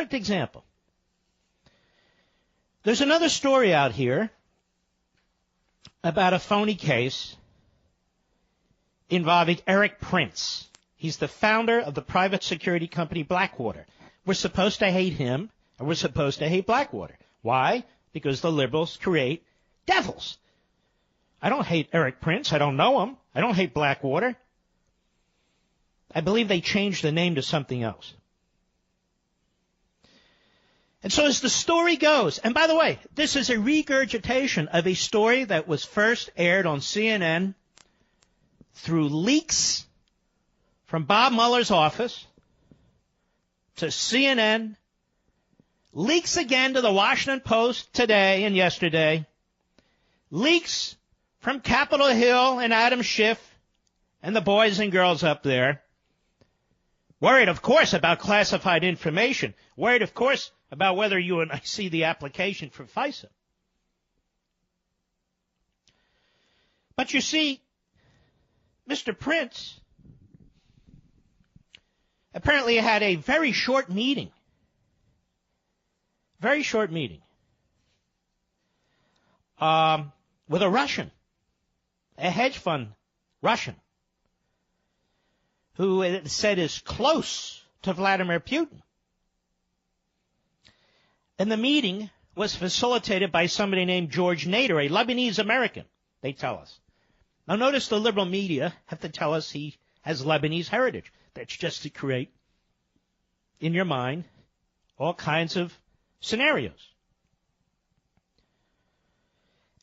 perfect example. There's another story out here about a phony case involving Eric Prince. He's the founder of the private security company Blackwater. We're supposed to hate him, and we're supposed to hate Blackwater. Why? Because the liberals create devils. I don't hate Eric Prince. I don't know him. I don't hate Blackwater. I believe they changed the name to something else. And so as the story goes, and by the way, this is a regurgitation of a story that was first aired on CNN through leaks from Bob Mueller's office to CNN, leaks again to the Washington Post today and yesterday, leaks from Capitol Hill and Adam Schiff and the boys and girls up there, worried, of course, about classified information, worried, of course, about whether you and I see the application for FISA. But you see, Mr. Prince apparently had a very short meeting with a Russian, a hedge fund Russian, who it said is close to Vladimir Putin. And the meeting was facilitated by somebody named George Nader, a Lebanese American, they tell us. Now notice the liberal media have to tell us he has Lebanese heritage. That's just to create, in your mind, all kinds of scenarios.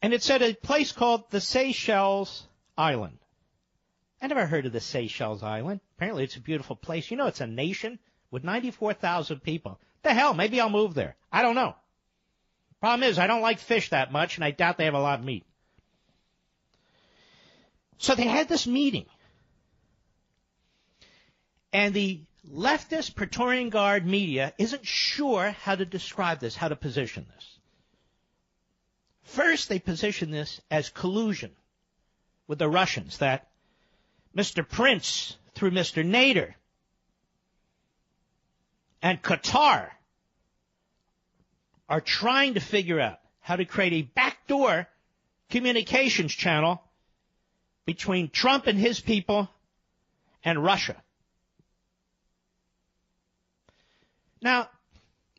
And it's at a place called the Seychelles Island. I never heard of the Seychelles Island. Apparently it's a beautiful place. You know, it's a nation with 94,000 people. The hell, maybe I'll move there. I don't know. Problem is, I don't like fish that much, and I doubt they have a lot of meat. So they had this meeting. And the leftist Praetorian Guard media isn't sure how to describe this, how to position this. First, they position this as collusion with the Russians, that Mr. Prince, through Mr. Nader, and Qatar are trying to figure out how to create a backdoor communications channel between Trump and his people and Russia. Now,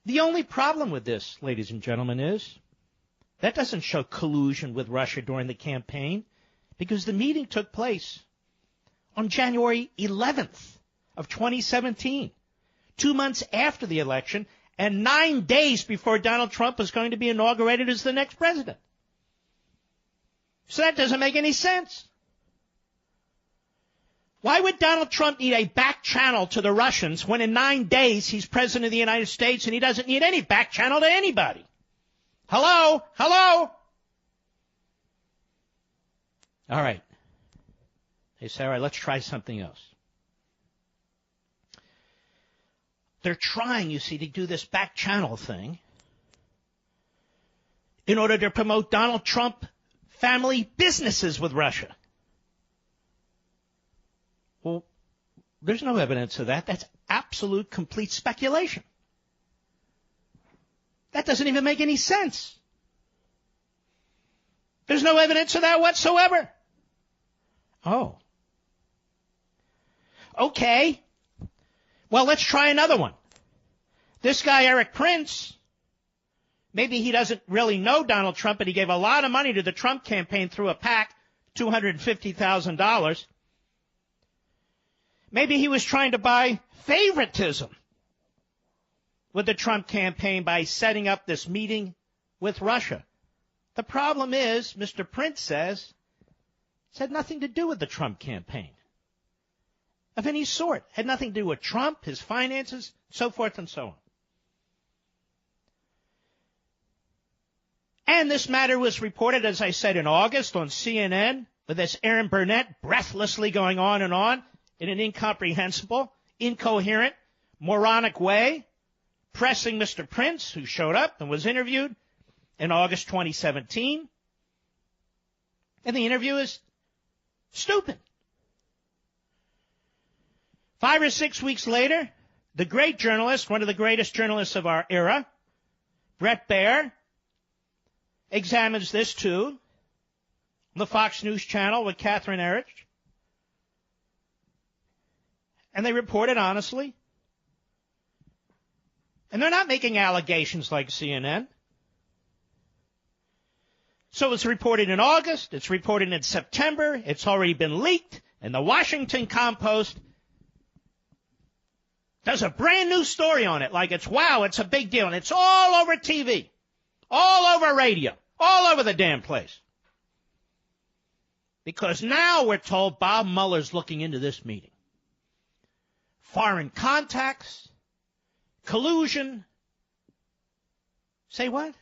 the only problem with this, ladies and gentlemen, is that doesn't show collusion with Russia during the campaign, because the meeting took place on January 11th of 2017, 2 months after the election, and 9 days before Donald Trump was going to be inaugurated as the next president. So that doesn't make any sense. Why would Donald Trump need a back channel to the Russians when in 9 days he's president of the United States and he doesn't need any back channel to anybody? Hello? Hello? All right. They say, all right, let's try something else. They're trying, you see, to do this back channel thing in order to promote Donald Trump family businesses with Russia. Well, there's no evidence of that. That's absolute, complete speculation. That doesn't even make any sense. There's no evidence of that whatsoever. Oh. Okay. Well, let's try another one. This guy, Eric Prince, maybe he doesn't really know Donald Trump, but he gave a lot of money to the Trump campaign through a PAC, $250,000. Maybe he was trying to buy favoritism with the Trump campaign by setting up this meeting with Russia. The problem is, Mr. Prince says, it had nothing to do with the Trump campaign of any sort. Had nothing to do with Trump, his finances, so forth and so on. And this matter was reported, as I said, in August on CNN, with this Aaron Burnett breathlessly going on and on in an incomprehensible, incoherent, moronic way, pressing Mr. Prince, who showed up and was interviewed in August 2017. And the interview is stupid. 5 or 6 weeks later, the great journalist, one of the greatest journalists of our era, Bret Baier, examines this too, on the Fox News channel with Catherine Erich. And they report it honestly. And they're not making allegations like CNN. So it's reported in August, it's reported in September, it's already been leaked, and the Washington Compost does a brand new story on it, like it's, wow, it's a big deal, and it's all over TV, all over radio, all over the damn place. Because now we're told Bob Mueller's looking into this meeting. Foreign contacts, collusion. Say what?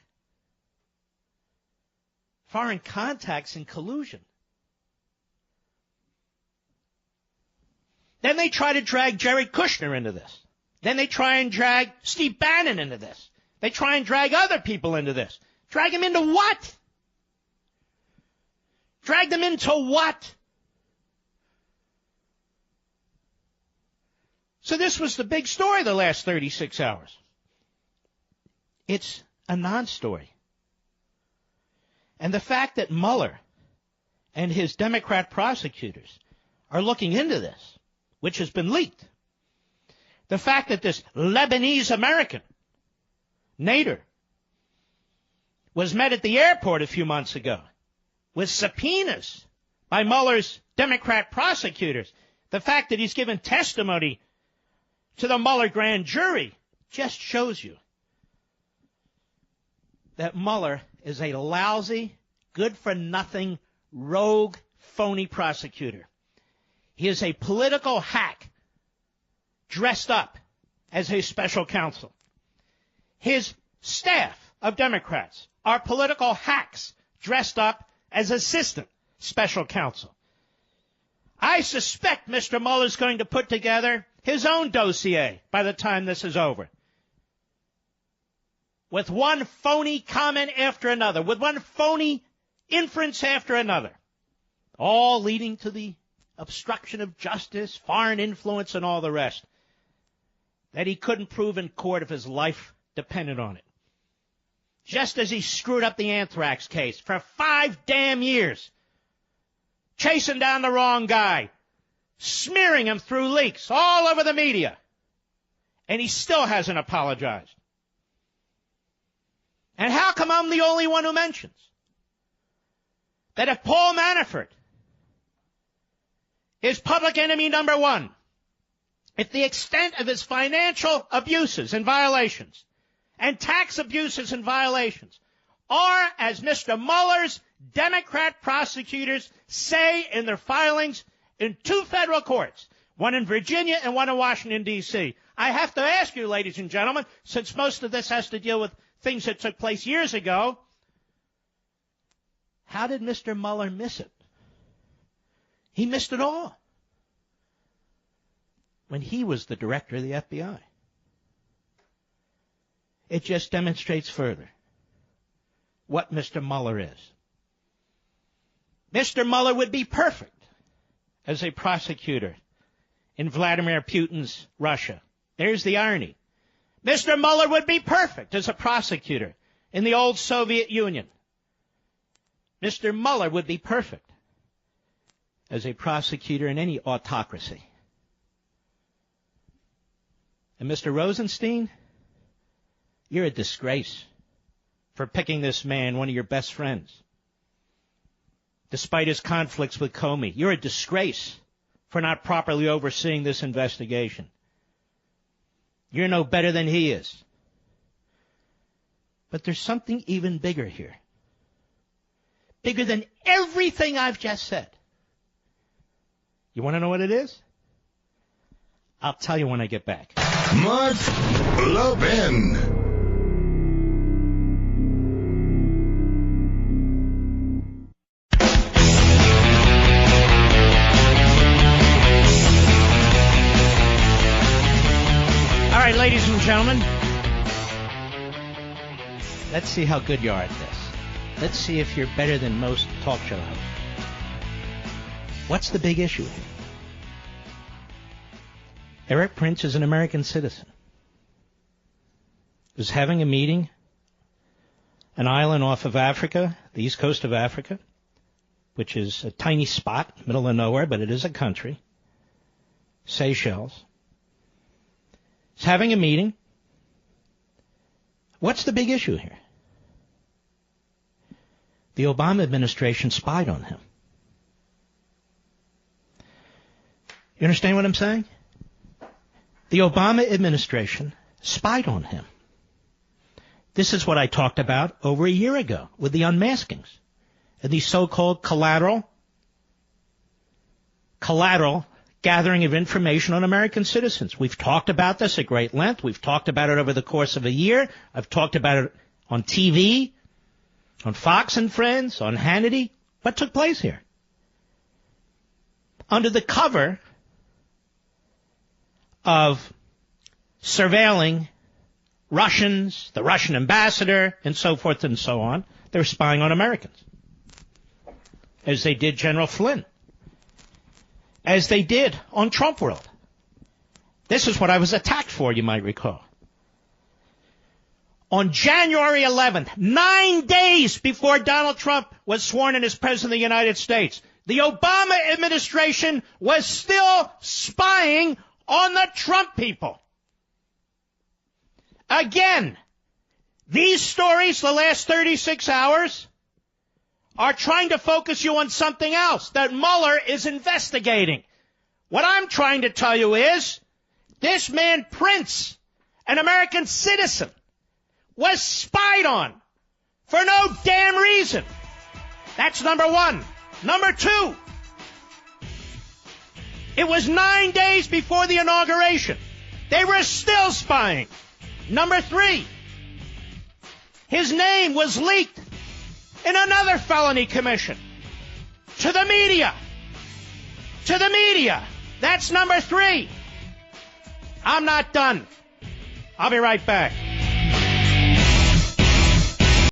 Foreign contacts and collusion. Then they try to drag Jared Kushner into this. Then they try and drag Steve Bannon into this. They try and drag other people into this. Drag them into what? Drag them into what? So this was the big story the last 36 hours. It's a non-story. And the fact that Mueller and his Democrat prosecutors are looking into this, which has been leaked, the fact that this Lebanese American, Nader, was met at the airport a few months ago with subpoenas by Mueller's Democrat prosecutors, the fact that he's given testimony to the Mueller grand jury just shows you that Mueller is a lousy, good-for-nothing, rogue, phony prosecutor. He is a political hack dressed up as his special counsel. His staff of Democrats are political hacks dressed up as assistant special counsel. I suspect Mr. Mueller's going to put together his own dossier by the time this is over, with one phony comment after another, with one phony inference after another, all leading to the obstruction of justice, foreign influence, and all the rest, that he couldn't prove in court if his life depended on it. Just as he screwed up the anthrax case for 5 damn years, chasing down the wrong guy, smearing him through leaks all over the media, and he still hasn't apologized. And how come I'm the only one who mentions that if Paul Manafort is public enemy number one, if the extent of his financial abuses and violations and tax abuses and violations are, as Mr. Mueller's Democrat prosecutors say in their filings in 2 federal courts, one in Virginia and one in Washington, D.C., I have to ask you, ladies and gentlemen, since most of this has to deal with things that took place years ago, how did Mr. Mueller miss it? He missed it all when he was the director of the FBI. It just demonstrates further what Mr. Mueller is. Mr. Mueller would be perfect as a prosecutor in Vladimir Putin's Russia. There's the irony. Mr. Mueller would be perfect as a prosecutor in the old Soviet Union. Mr. Mueller would be perfect as a prosecutor in any autocracy. And Mr. Rosenstein, you're a disgrace for picking this man, one of your best friends. Despite his conflicts with Comey, you're a disgrace for not properly overseeing this investigation. You're no better than he is. But there's something even bigger here. Bigger than everything I've just said. You want to know what it is? I'll tell you when I get back. Mark Levin. All right, ladies and gentlemen, let's see how good you are at this. Let's see if you're better than most talk show hosts. What's the big issue here? Eric Prince is an American citizen. Was having a meeting, an island off of Africa, the east coast of Africa, which is a tiny spot, middle of nowhere, but it is a country, Seychelles. He's having a meeting. What's the big issue here? The Obama administration spied on him. You understand what I'm saying? The Obama administration spied on him. This is what I talked about over a year ago with the unmaskings and the so-called collateral gathering of information on American citizens. We've talked about this at great length. We've talked about it over the course of a year. I've talked about it on TV, on Fox and Friends, on Hannity. What took place here? Under the cover of surveilling Russians, the Russian ambassador, and so forth and so on, they were spying on Americans, as they did General Flynn, as they did on Trump World. This is what I was attacked for, you might recall. On January 11th, 9 days before Donald Trump was sworn in as President of the United States, the Obama administration was still spying on the Trump people. Again, these stories, the last 36 hours, are trying to focus you on something else that Mueller is investigating. What I'm trying to tell you is, this man Prince, an American citizen, was spied on for no damn reason. That's number one. Number two, it was 9 days before the inauguration. They were still spying. Number three, his name was leaked in another felony commission to the media. To the media. That's number three. I'm not done. I'll be right back.